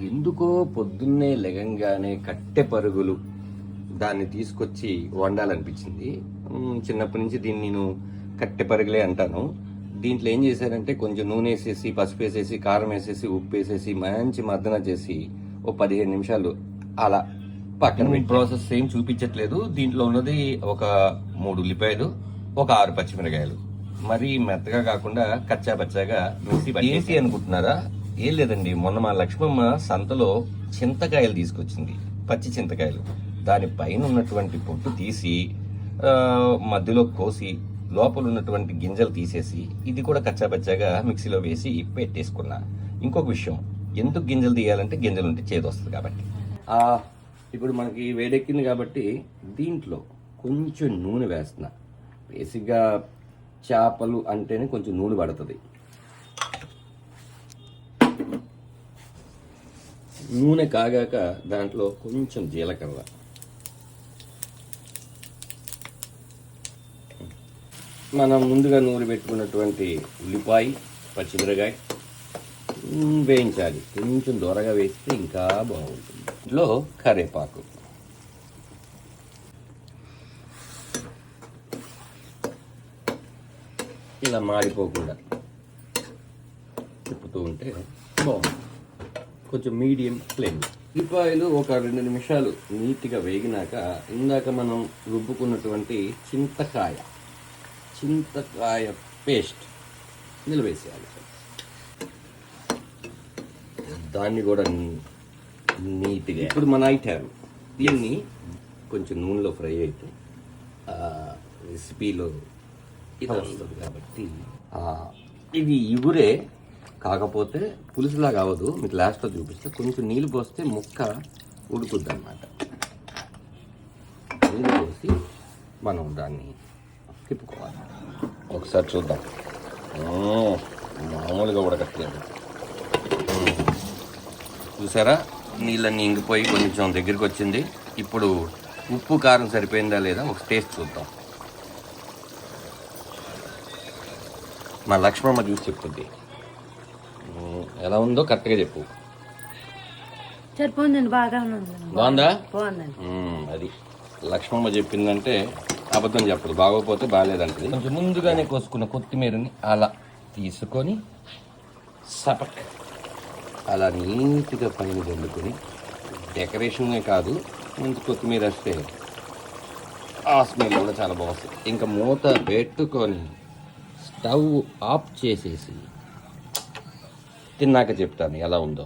ఎందుకో పొద్దున్నే లెగంగానే కట్టె పరుగులు దాన్ని తీసుకొచ్చి వండాలనిపించింది. చిన్నప్పటి నుంచి దీన్ని నేను కట్టె పరుగులే అంటాను. దీంట్లో ఏం చేశారంటే కొంచెం నూనె వేసేసి, పసుపు వేసేసి, కారం వేసేసి, ఉప్పు వేసేసి మంచి మర్దన చేసి ఓ 15 నిమిషాలు అలా పక్కన ప్రాసెస్ ఏం చూపించట్లేదు. దీంట్లో ఉన్నది ఒక 3 ఉల్లిపాయలు, ఒక 6 పచ్చిమిరకాయలు. మరీ మెత్తగా కాకుండా కచ్చా పచ్చాగా మిక్సీ పట్టేసి అనుకుంటున్నారా? ఏం లేదండి, మొన్న మా లక్ష్మమ్మ సంతలో చింతకాయలు తీసుకొచ్చింది, పచ్చి చింతకాయలు. దానిపైన ఉన్నటువంటి పొట్టు తీసి మధ్యలో కోసి లోపల ఉన్నటువంటి గింజలు తీసేసి ఇది కూడా కచ్చాపచ్చాగా మిక్సీలో వేసి పెట్టేసుకున్నా. ఇంకొక విషయం, ఎందుకు గింజలు తీయాలంటే గింజలు ఉంటే చేదు వస్తుంది కాబట్టి. ఇప్పుడు మనకి వేడెక్కింది కాబట్టి దీంట్లో కొంచెం నూనె వేస్తున్నా. బేసిక్గా చేపలు అంటేనే కొంచెం నూనె పడుతుంది. నూనె కాగాక దాంట్లో కొంచెం జీలకర్ర, మనం ముందుగా నూనె పెట్టుకున్నటువంటి ఉల్లిపాయ, పచ్చిమిరకాయ వేయించాలి. కొంచెం దూరగా వేస్తే ఇంకా బాగుంటుంది. ఇంట్లో కరివేపాకు, ఇలా మాడిపోకుండా తిప్పుతూ ఉంటే బాగుంటుంది. కొంచెం మీడియం ఫ్లేమ్. ఉల్లిపాయలు ఒక 2 నిమిషాలు నీట్గా వేగినాక ఇందాక మనం రుబ్బుకున్నటువంటి చింతకాయ పేస్ట్ నిలవేసేయాలి. దాన్ని కూడా నీట్గా. ఇప్పుడు మన ఐటమ్ దీన్ని కొంచెం నూనెలో ఫ్రై అయితే రెసిపీలో ఇది వస్తుంది కాబట్టి ఇది ఇగురే, కాకపోతే పులుసులాగా అవ్వదు. మీకు లాస్ట్లో చూపిస్తే కొంచెం నీళ్ళు పోస్తే ముక్క ఉడుకుద్ది అన్నమాట. నీళ్ళు పోసి మనం దాన్ని తిప్పుకోవాలి. ఒకసారి చూద్దాం. మామూలుగా ఉడకట్లేదు. చూసారా, నీళ్ళన్నీ ఇంగిపోయి కొంచెం దగ్గరికి వచ్చింది. ఇప్పుడు ఉప్పు కారం సరిపోయిందా లేదా ఒక టేస్ట్ చూద్దాం. మా లక్ష్మమ్మ చూసి చెప్తుంది. ఎలా ఉందో కరెక్ట్గా చెప్పు. బాగుందా? అది లక్ష్మమ్మ చెప్పిందంటే అబద్ధం చెప్పదు. బాగోపోతే బాగాలేదంటది. కొంచెం ముందుగానే కోసుకున్న కొత్తిమీరని అలా తీసుకొని సపక్ అలా నీట్గా పైన వండుకొని, డెకరేషనే కాదు మంచి కొత్తిమీర వస్తే ఆ స్మెల్ కూడా చాలా బాగుంటుంది. ఇంకా మూత పెట్టుకొని స్టవ్ ఆఫ్ చేసేసి తిన్నాక చెప్తాను ఎలా ఉందో.